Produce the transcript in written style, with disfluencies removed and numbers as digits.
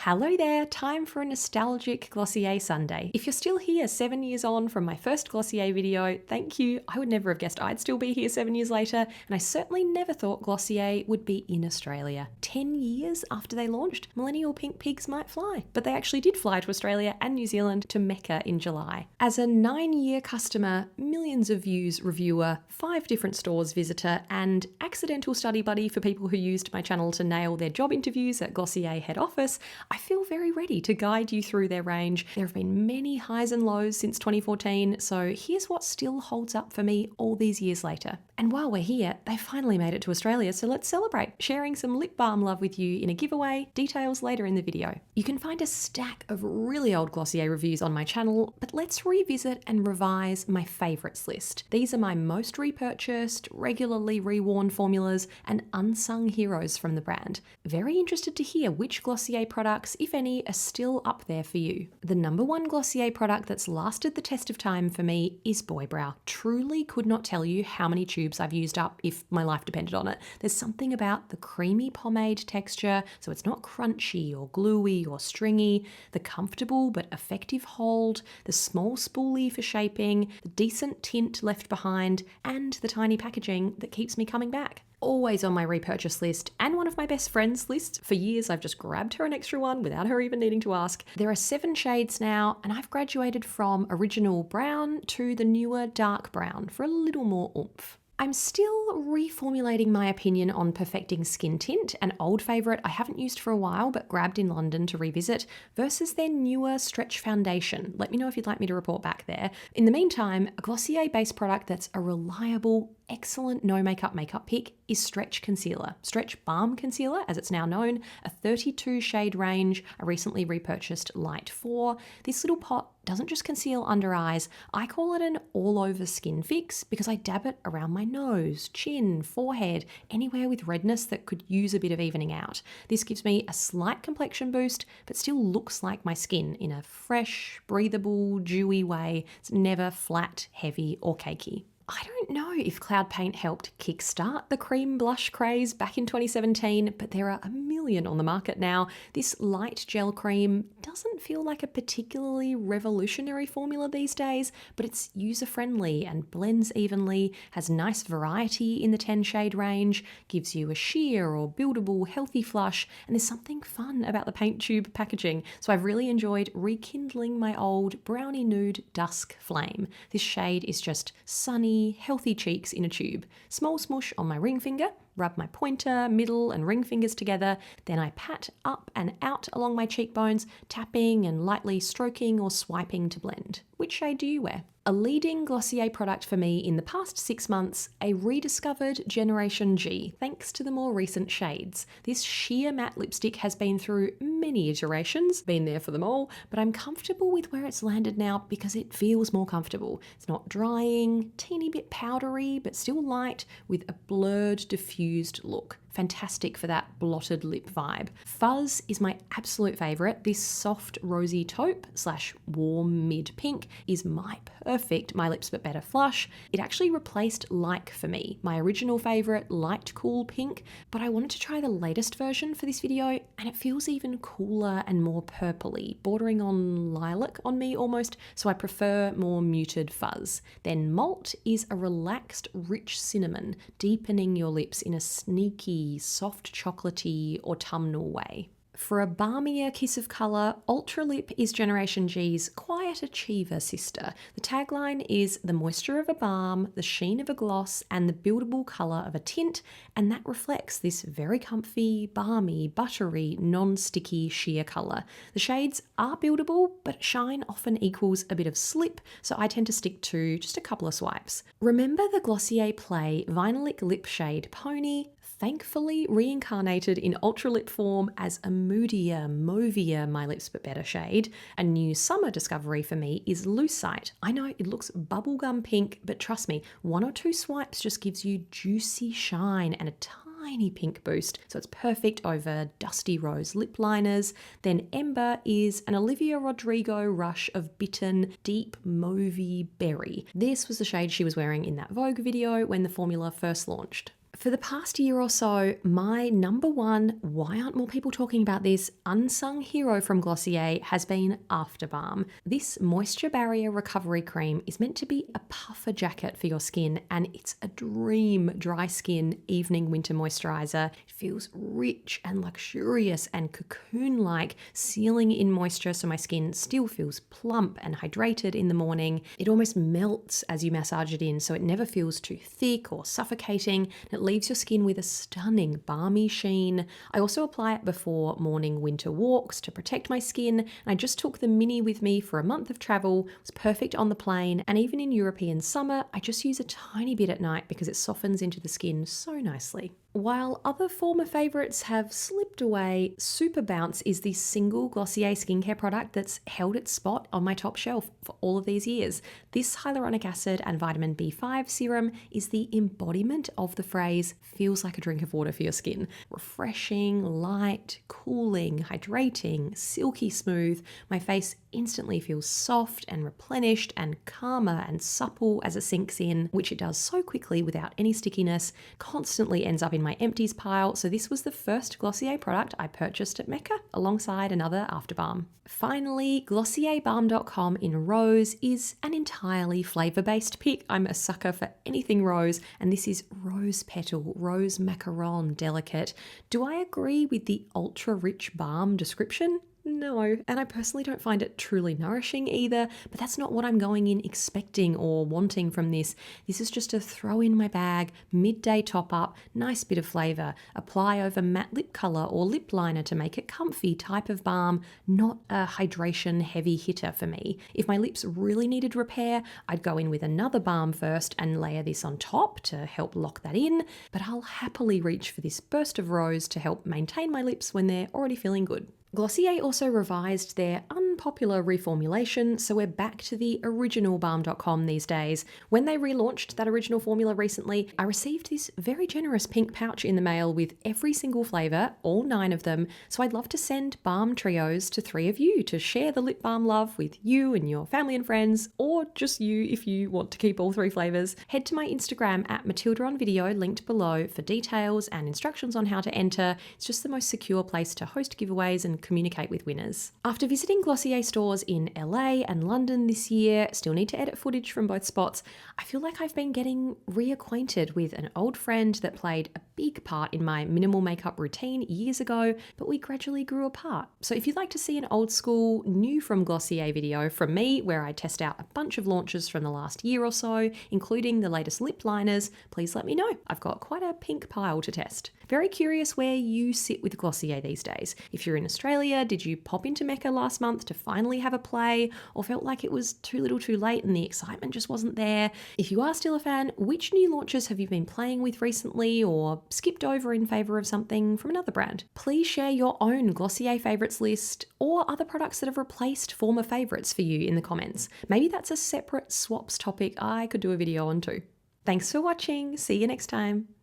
Hello there, time for a nostalgic Glossier Sunday. If you're still here 7 years on from my first Glossier video, thank you. I would never have guessed I'd still be here 7 years later, and I certainly never thought Glossier would be in Australia. 10 years after they launched, millennial pink pigs might fly. But they actually did fly to Australia and New Zealand to MECCA in July. As a 9-year customer, millions of views reviewer, 5 different stores visitor, and accidental study buddy for people who used my channel to nail their job interviews at Glossier head office, I feel very ready to guide you through their range. There have been many highs and lows since 2014, so here's what still holds up for me all these years later. And while we're here, they finally made it to Australia, so let's celebrate, sharing some lip balm love with you in a giveaway, details later in the video. You can find a stack of really old Glossier reviews on my channel, but let's revisit and revise my favourites list. These are my most repurchased, regularly reworn formulas, and unsung heroes from the brand. Very interested to hear which Glossier products, if any, are still up there for you. The number one Glossier product that's lasted the test of time for me is Boy Brow. Truly could not tell you how many tubes I've used up if my life depended on it. There's something about the creamy pomade texture, so it's not crunchy or gluey or stringy, the comfortable but effective hold, the small spoolie for shaping, the decent tint left behind, and the tiny packaging that keeps me coming back. Always on my repurchase list and one of my best friends' lists. For years, I've just grabbed her an extra one without her even needing to ask. There are 7 shades now, and I've graduated from original brown to the newer dark brown for a little more oomph. I'm still reformulating my opinion on Perfecting Skin Tint, an old favourite I haven't used for a while but grabbed in London to revisit, versus their newer Stretch Foundation. Let me know if you'd like me to report back there. In the meantime, a Glossier-based product that's a reliable, excellent no-makeup makeup pick is Stretch Concealer. Stretch Balm Concealer, as it's now known, a 32 shade range, a recently repurchased Light 4. This little pot doesn't just conceal under eyes, I call it an all-over skin fix because I dab it around my nose, chin, forehead, anywhere with redness that could use a bit of evening out. This gives me a slight complexion boost, but still looks like my skin in a fresh, breathable, dewy way. It's never flat, heavy, or cakey. I don't know if cloud paint helped kickstart the cream blush craze back in 2017, but there are a million on the market now. This light gel cream doesn't feel like a particularly revolutionary formula these days, but it's user-friendly and blends evenly, has nice variety in the 10 shade range, gives you a sheer or buildable healthy flush, and there's something fun about the paint tube packaging. So I've really enjoyed rekindling my old brownie nude dusk flame. This shade is just sunny, healthy cheeks in a tube. Small smoosh on my ring finger, rub my pointer, middle and ring fingers together, then I pat up and out along my cheekbones, tapping and lightly stroking or swiping to blend. Which shade do you wear? A leading Glossier product for me in the past 6 months, a rediscovered Generation G, thanks to the more recent shades. This sheer matte lipstick has been through many iterations, been there for them all, but I'm comfortable with where it's landed now because it feels more comfortable. It's not drying, teeny bit powdery, but still light with a blurred, diffused look. Fantastic for that blotted lip vibe. Fuzz is my absolute favourite. This soft rosy taupe / warm mid pink is my perfect My Lips But Better flush. It actually replaced Like for me, my original favourite light cool pink, but I wanted to try the latest version for this video and it feels even cooler and more purpley, bordering on lilac on me almost, so I prefer more muted fuzz. Then Malt is a relaxed, rich cinnamon, deepening your lips in a sneaky, soft chocolatey autumnal way. For a balmier kiss of colour, Ultralip is Generation G's quiet achiever sister. The tagline is the moisture of a balm, the sheen of a gloss, and the buildable colour of a tint, and that reflects this very comfy, balmy, buttery, non-sticky sheer colour. The shades are buildable, but shine often equals a bit of slip, so I tend to stick to just a couple of swipes. Remember the Glossier Play Vinylic Lip Shade Pony? Thankfully reincarnated in Ultralip form as a moodier, mauvier My Lips But Better shade. A new summer discovery for me is Lucite. I know it looks bubblegum pink, but trust me, 1 or 2 swipes just gives you juicy shine and a tiny pink boost, so it's perfect over dusty rose lip liners. Then Ember is an Olivia Rodrigo rush of bitten, deep mauvey berry. This was the shade she was wearing in that Vogue video when the formula first launched. For the past year or so, my number one, why aren't more people talking about this, unsung hero from Glossier has been After Balm. This moisture barrier recovery cream is meant to be a puffer jacket for your skin, and it's a dream dry skin evening winter moisturizer. It feels rich and luxurious and cocoon-like, sealing in moisture so my skin still feels plump and hydrated in the morning. It almost melts as you massage it in, so it never feels too thick or suffocating. It leaves your skin with a stunning balmy sheen. I also apply it before morning winter walks to protect my skin, and I just took the mini with me for a month of travel. It was perfect on the plane, and even in European summer, I just use a tiny bit at night because it softens into the skin so nicely. While other former favourites have slipped away, Super Bounce is the single Glossier skincare product that's held its spot on my top shelf for all of these years. This hyaluronic acid and vitamin B5 serum is the embodiment of the phrase, feels like a drink of water for your skin. Refreshing, light, cooling, hydrating, silky smooth. My face instantly feels soft and replenished and calmer and supple as it sinks in, which it does so quickly without any stickiness. Constantly ends up in my empties pile, so this was the first Glossier product I purchased at MECCA alongside another After Balm. Finally, Glossier Balm Dotcom in Rose is an entirely flavour-based pick. I'm a sucker for anything rose, and this is rose petal, rose macaron delicate. Do I agree with the ultra-rich balm description? No, and I personally don't find it truly nourishing either, but that's not what I'm going in expecting or wanting from this. This is just a throw in my bag, midday top up, nice bit of flavour, apply over matte lip colour or lip liner to make it comfy type of balm, not a hydration heavy hitter for me. If my lips really needed repair, I'd go in with another balm first and layer this on top to help lock that in, but I'll happily reach for this burst of rose to help maintain my lips when they're already feeling good. Glossier also revised their unpopular reformulation, so we're back to the original Balm Dotcom these days. When they relaunched that original formula recently, I received this very generous pink pouch in the mail with every single flavour, all 9 of them, so I'd love to send balm trios to 3 of you to share the lip balm love with you and your family and friends, or just you if you want to keep all 3 flavours. Head to my Instagram at Matilda on video, linked below, for details and instructions on how to enter. It's just the most secure place to host giveaways and communicate with winners. After visiting Glossier stores in LA and London this year, still need to edit footage from both spots, I feel like I've been getting reacquainted with an old friend that played a big part in my minimal makeup routine years ago, but we gradually grew apart. So if you'd like to see an old school, new from Glossier video from me, where I test out a bunch of launches from the last year or so, including the latest lip liners, please let me know. I've got quite a pink pile to test. Very curious where you sit with Glossier these days. If you're in Australia, did you pop into MECCA last month to finally have a play, or felt like it was too little too late and the excitement just wasn't there? If you are still a fan, which new launches have you been playing with recently or skipped over in favour of something from another brand? Please share your own Glossier favourites list or other products that have replaced former favourites for you in the comments. Maybe that's a separate swaps topic I could do a video on too. Thanks for watching. See you next time.